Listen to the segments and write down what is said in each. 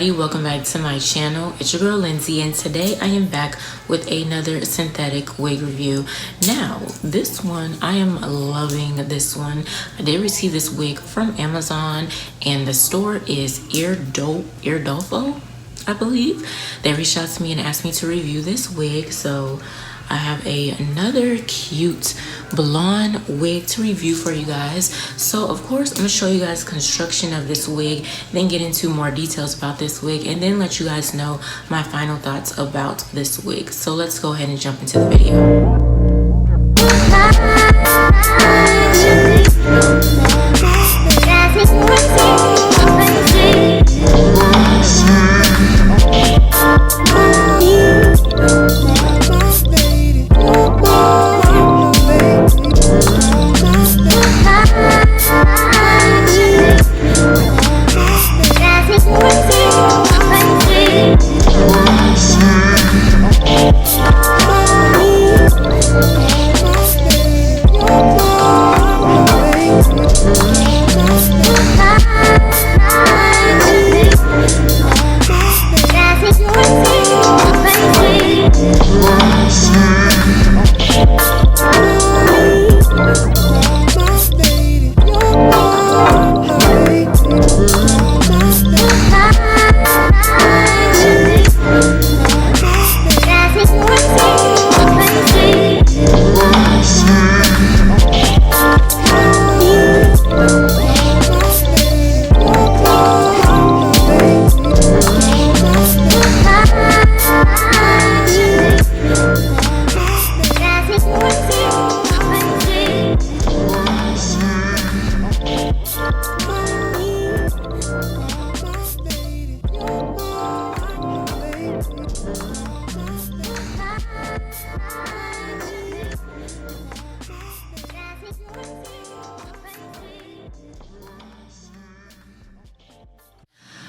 Welcome back to my channel. It's your girl Lindsay, and today I am back with another synthetic wig review. Now this one, I am loving this one. I did receive this wig from Amazon, and the store is EARFODO, I believe. They reached out to me and asked me to review this wig, so I have another cute blonde wig to review for you guys. So of course I'm gonna show you guys construction of this wig, then get into more details about this wig, and then let you guys know my final thoughts about this wig. So let's go ahead and jump into the video.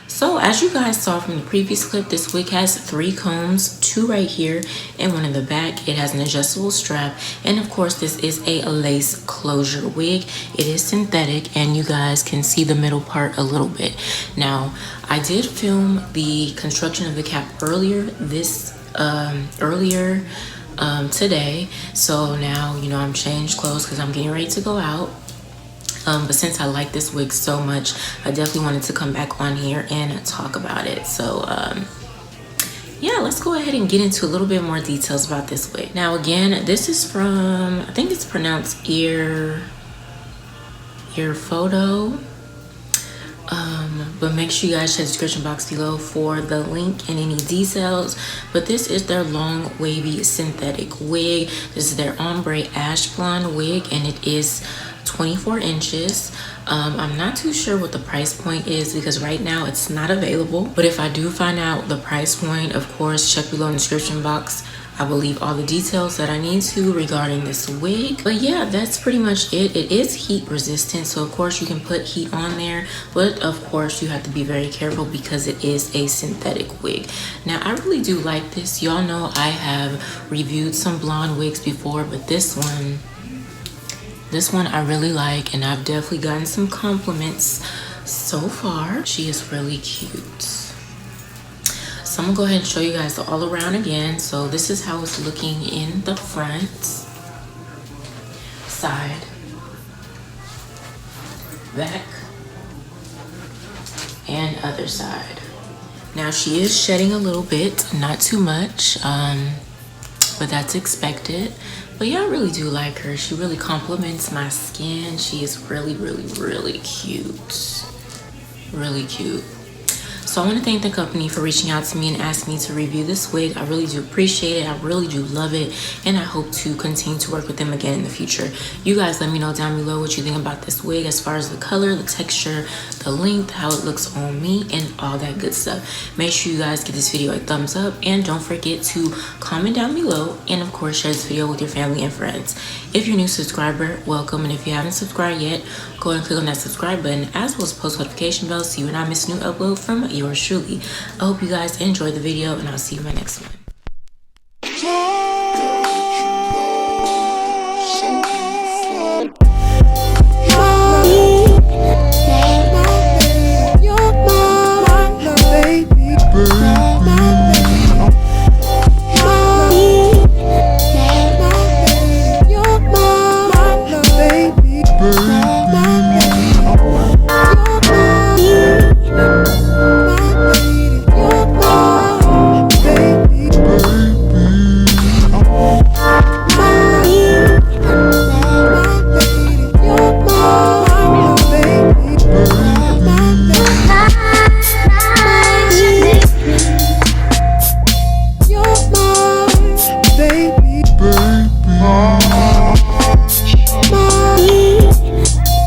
So as you guys saw from the previous clip, this wig has 3 combs, 2 right here and 1 in the back. It has an adjustable strap, and of course this is a lace closure wig. It is synthetic, and you guys can see the middle part a little bit. Now I did film the construction of the cap earlier today, so now you know I'm changed clothes because I'm getting ready to go out. But since I like this wig so much, I definitely wanted to come back on here and talk about it. So yeah, let's go ahead and get into a little bit more details about this wig. Now again, this is from, I think it's pronounced EARFODO. But make sure you guys check the description box below for the link and any details. But this is their long wavy synthetic wig. This is their ombre ash blonde wig, and it is 24 inches. I'm not too sure what the price point is because right now it's not available, but if I do find out the price point, of course check below in the description box. I will leave all the details that I need to regarding this wig. But yeah, that's pretty much it. It is heat resistant, so of course you can put heat on there, but of course you have to be very careful because it is a synthetic wig. Now I really do like this. Y'all know I have reviewed some blonde wigs before, but this one I really like, and I've definitely gotten some compliments so far. She is really cute. So I'm gonna go ahead and show you guys the all around again. So this is how it's looking in the front, side, back, and other side. Now she is shedding a little bit, not too much, but that's expected. But yeah, I really do like her. She really complements my skin. She is really, really, really cute. Really cute. So I want to thank the company for reaching out to me and asking me to review this wig. I really do appreciate it. I really do love it, and I hope to continue to work with them again in the future. You guys let me know down below what you think about this wig as far as the color, the texture, the length, how it looks on me, and all that good stuff. Make sure you guys give this video a thumbs up, and don't forget to comment down below, and of course share this video with your family and friends. If you're a new subscriber, welcome, and if you haven't subscribed yet, go ahead and click on that subscribe button as well as post notification bell so you will not miss a new upload from yours truly. I hope you guys enjoyed the video, and I'll see you in my next one.